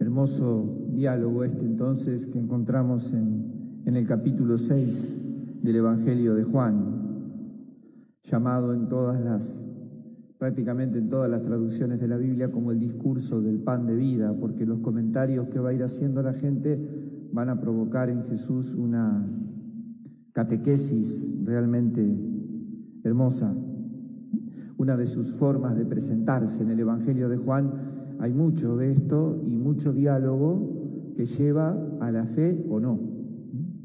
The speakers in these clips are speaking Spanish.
Hermoso diálogo entonces que encontramos en el capítulo 6 del Evangelio de Juan, llamado prácticamente en todas las traducciones de la Biblia como el discurso del pan de vida, porque los comentarios que va a ir haciendo la gente van a provocar en Jesús una catequesis realmente hermosa. Una de sus formas de presentarse en el Evangelio de Juan, hay mucho de esto y mucho diálogo que lleva a la fe o no.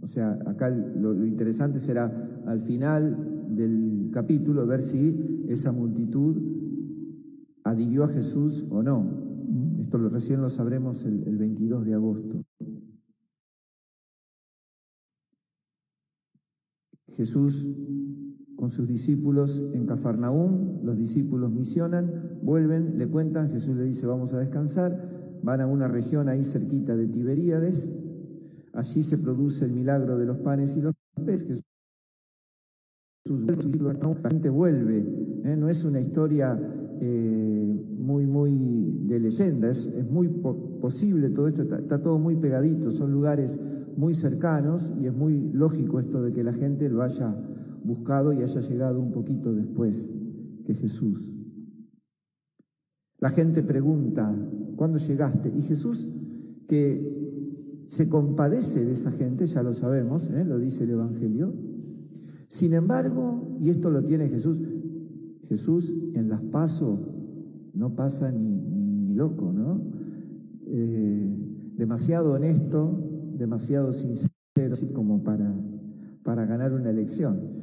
O sea, acá lo interesante será al final del capítulo ver si esa multitud adhirió a Jesús o no. Esto recién lo sabremos el 22 de agosto. Jesús con sus discípulos en Cafarnaúm, los discípulos misionan, vuelven, le cuentan, Jesús le dice vamos a descansar, van a una región ahí cerquita de Tiberíades, allí se produce el milagro de los panes y los peces, la gente vuelve, no es una historia muy de leyenda, es muy posible todo esto, está todo muy pegadito, son lugares muy cercanos y es muy lógico esto de que la gente lo haya buscado y haya llegado un poquito después que Jesús. La gente pregunta, ¿cuándo llegaste? Y Jesús, que se compadece de esa gente, ya lo sabemos, lo dice el Evangelio. Sin embargo, y esto lo tiene Jesús en las PASO no pasa ni loco, ¿no? Demasiado honesto, demasiado sincero como para ganar una elección.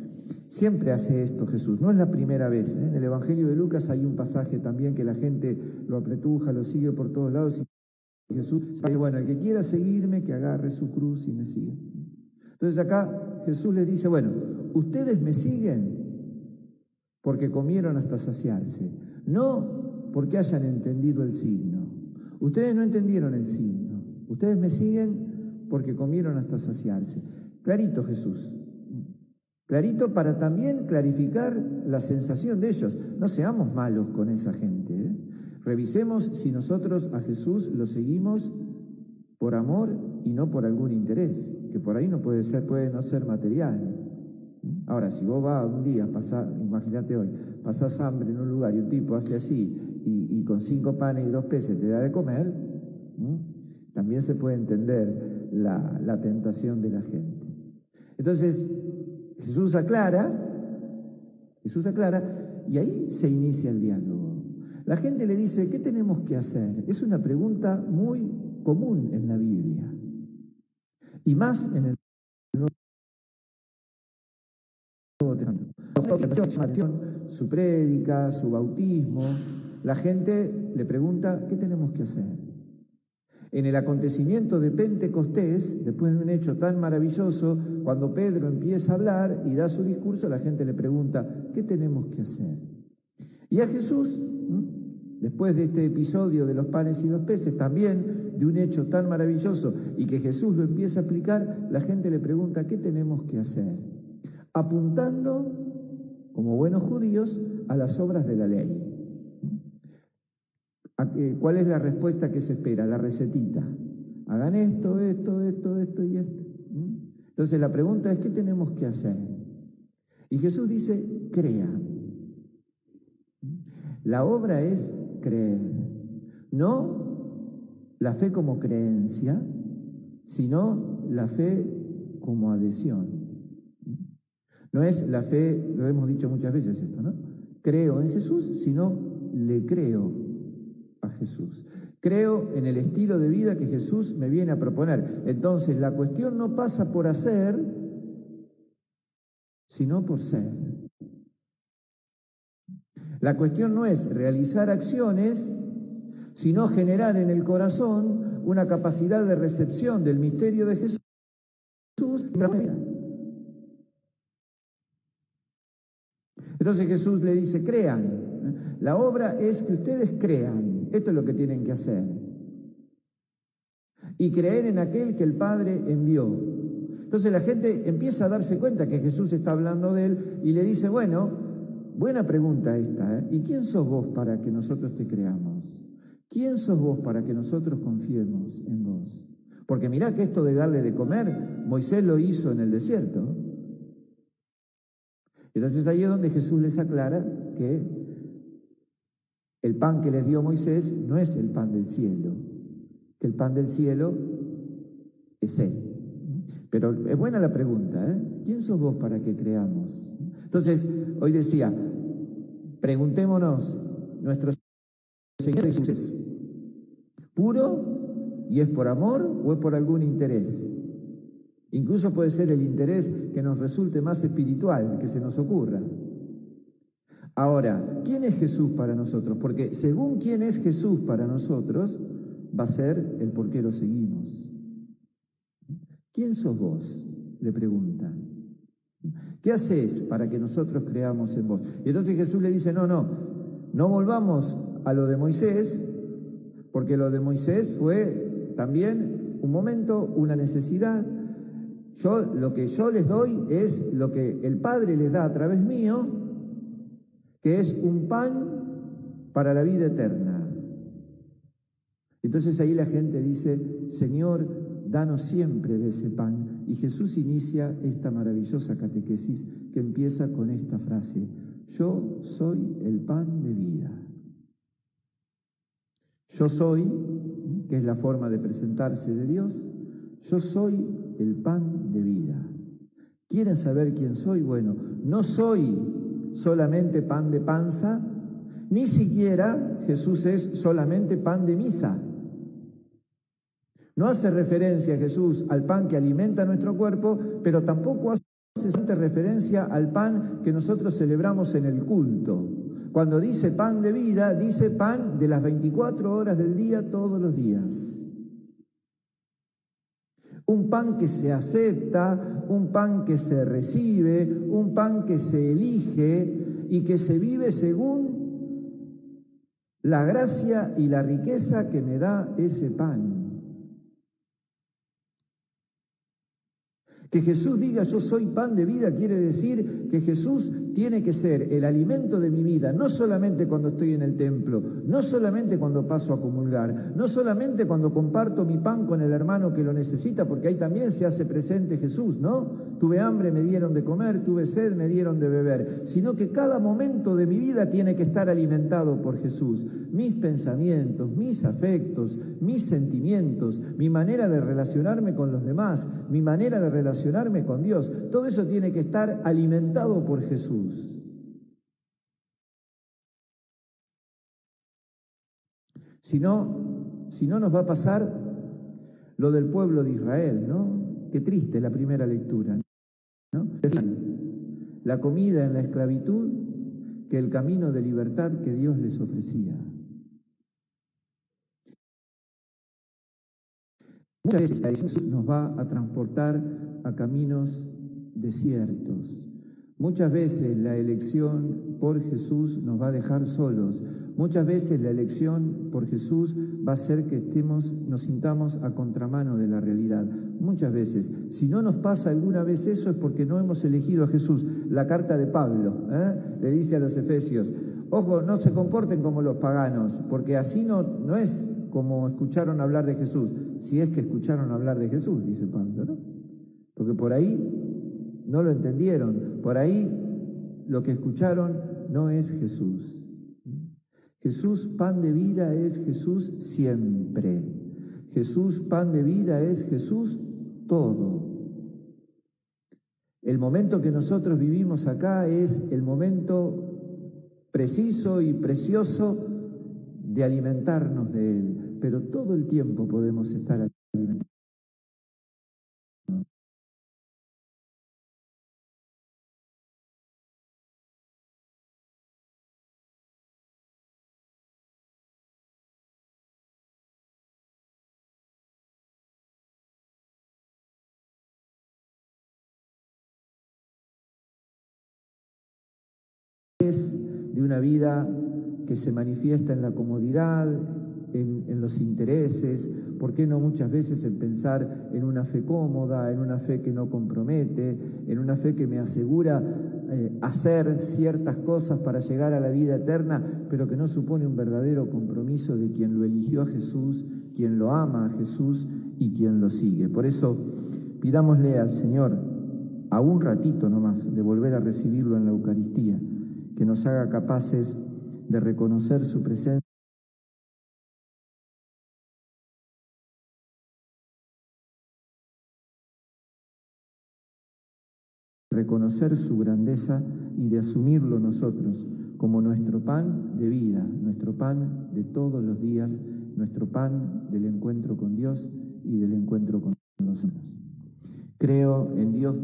Siempre hace esto Jesús, no es la primera vez. En el Evangelio de Lucas hay un pasaje también que la gente lo apretuja, lo sigue por todos lados y Jesús dice, bueno, el que quiera seguirme, que agarre su cruz y me siga. Entonces acá Jesús les dice, bueno, ustedes me siguen porque comieron hasta saciarse, no porque hayan entendido el signo. Ustedes no entendieron el signo, ustedes me siguen porque comieron hasta saciarse. Clarito Jesús. Clarito para también clarificar la sensación de ellos. No seamos malos con esa gente. Revisemos si nosotros a Jesús lo seguimos por amor y no por algún interés, que por ahí puede no ser material. Ahora, si vos vas un día, imagínate hoy, pasás hambre en un lugar y un tipo hace así y con 5 panes y 2 peces te da de comer, también se puede entender la tentación de la gente. Entonces, Jesús aclara, y ahí se inicia el diálogo. La gente le dice, ¿qué tenemos que hacer? Es una pregunta muy común en la Biblia, y más en el Nuevo Testamento. Su prédica, su bautismo, la gente le pregunta, ¿qué tenemos que hacer? En el acontecimiento de Pentecostés, después de un hecho tan maravilloso, cuando Pedro empieza a hablar y da su discurso, la gente le pregunta, ¿qué tenemos que hacer? Y a Jesús, después de este episodio de los panes y los peces, también de un hecho tan maravilloso, y que Jesús lo empieza a explicar, la gente le pregunta, ¿qué tenemos que hacer? Apuntando, como buenos judíos, a las obras de la ley. ¿Cuál es la respuesta que se espera? La recetita. Hagan esto y esto. Entonces la pregunta es, ¿qué tenemos que hacer? Y Jesús dice, crean. La obra es creer. No la fe como creencia, sino la fe como adhesión. No es la fe, lo hemos dicho muchas veces esto, ¿no? Creo en Jesús, sino le creo a Jesús. Creo en el estilo de vida que Jesús me viene a proponer. Entonces, la cuestión no pasa por hacer, sino por ser. La cuestión no es realizar acciones, sino generar en el corazón una capacidad de recepción del misterio de Jesús. Entonces Jesús le dice, crean. La obra es que ustedes crean. Esto es lo que tienen que hacer. Y creer en aquel que el Padre envió. Entonces la gente empieza a darse cuenta que Jesús está hablando de él y le dice, bueno, buena pregunta esta, ¿Y quién sos vos para que nosotros te creamos? ¿Quién sos vos para que nosotros confiemos en vos? Porque mirá que esto de darle de comer, Moisés lo hizo en el desierto. Entonces ahí es donde Jesús les aclara que el pan que les dio Moisés no es el pan del cielo, que el pan del cielo es Él. Pero es buena la pregunta, ¿eh? ¿Quién sos vos para que creamos? Entonces, hoy decía, preguntémonos, ¿nuestro Señor Jesús es puro y es por amor o es por algún interés? Incluso puede ser el interés que nos resulte más espiritual, que se nos ocurra. Ahora, ¿quién es Jesús para nosotros? Porque según quién es Jesús para nosotros, va a ser el por qué lo seguimos. ¿Quién sos vos?, le preguntan. ¿Qué haces para que nosotros creamos en vos? Y entonces Jesús le dice, no volvamos a lo de Moisés, porque lo de Moisés fue también un momento, una necesidad. Lo que yo les doy es lo que el Padre les da a través mío, que es un pan para la vida eterna. Entonces ahí la gente dice, Señor, danos siempre de ese pan. Y Jesús inicia esta maravillosa catequesis que empieza con esta frase, yo soy el pan de vida. Yo soy, que es la forma de presentarse de Dios, yo soy el pan de vida. ¿Quieren saber quién soy? Bueno, no soy solamente pan de panza, ni siquiera Jesús es solamente pan de misa. No hace referencia Jesús al pan que alimenta nuestro cuerpo, pero tampoco hace referencia al pan que nosotros celebramos en el culto. Cuando dice pan de vida, dice pan de las 24 horas del día, todos los días. Un pan que se acepta, un pan que se recibe, un pan que se elige y que se vive según la gracia y la riqueza que me da ese pan. Que Jesús diga yo soy pan de vida quiere decir que Jesús tiene que ser el alimento de mi vida, no solamente cuando estoy en el templo, no solamente cuando paso a comulgar, no solamente cuando comparto mi pan con el hermano que lo necesita, porque ahí también se hace presente Jesús, ¿no? Tuve hambre, me dieron de comer, tuve sed, me dieron de beber, sino que cada momento de mi vida tiene que estar alimentado por Jesús. Mis pensamientos, mis afectos, mis sentimientos, mi manera de relacionarme con los demás, mi manera de relacionarme con Dios, todo eso tiene que estar alimentado por Jesús. Si no nos va a pasar lo del pueblo de Israel, ¿no? Qué triste la primera lectura, ¿no? La comida en la esclavitud que el camino de libertad que Dios les ofrecía. Muchas veces Jesús nos va a transportar a caminos desiertos. Muchas veces la elección por Jesús nos va a dejar solos. Muchas veces la elección por Jesús va a hacer que nos sintamos a contramano de la realidad. Muchas veces. Si no nos pasa alguna vez eso es porque no hemos elegido a Jesús. La carta de Pablo le dice a los Efesios, ojo, no se comporten como los paganos, porque así no es como escucharon hablar de Jesús. Si es que escucharon hablar de Jesús, dice Pablo, ¿no? Porque por ahí no lo entendieron, por ahí lo que escucharon no es Jesús. Jesús, pan de vida, es Jesús siempre. Jesús, pan de vida, es Jesús todo. El momento que nosotros vivimos acá es el momento preciso y precioso de alimentarnos de Él, pero todo el tiempo podemos estar alimentados. De una vida que se manifiesta en la comodidad, en los intereses? ¿Por qué no muchas veces en pensar en una fe cómoda, en una fe que no compromete, en una fe que me asegura hacer ciertas cosas para llegar a la vida eterna, pero que no supone un verdadero compromiso de quien lo eligió a Jesús, quien lo ama a Jesús y quien lo sigue? Por eso pidámosle al Señor, a un ratito nomás, de volver a recibirlo en la Eucaristía, que nos haga capaces de reconocer su presencia, reconocer su grandeza y de asumirlo nosotros como nuestro pan de vida, nuestro pan de todos los días, nuestro pan del encuentro con Dios y del encuentro con los demás. Creo en Dios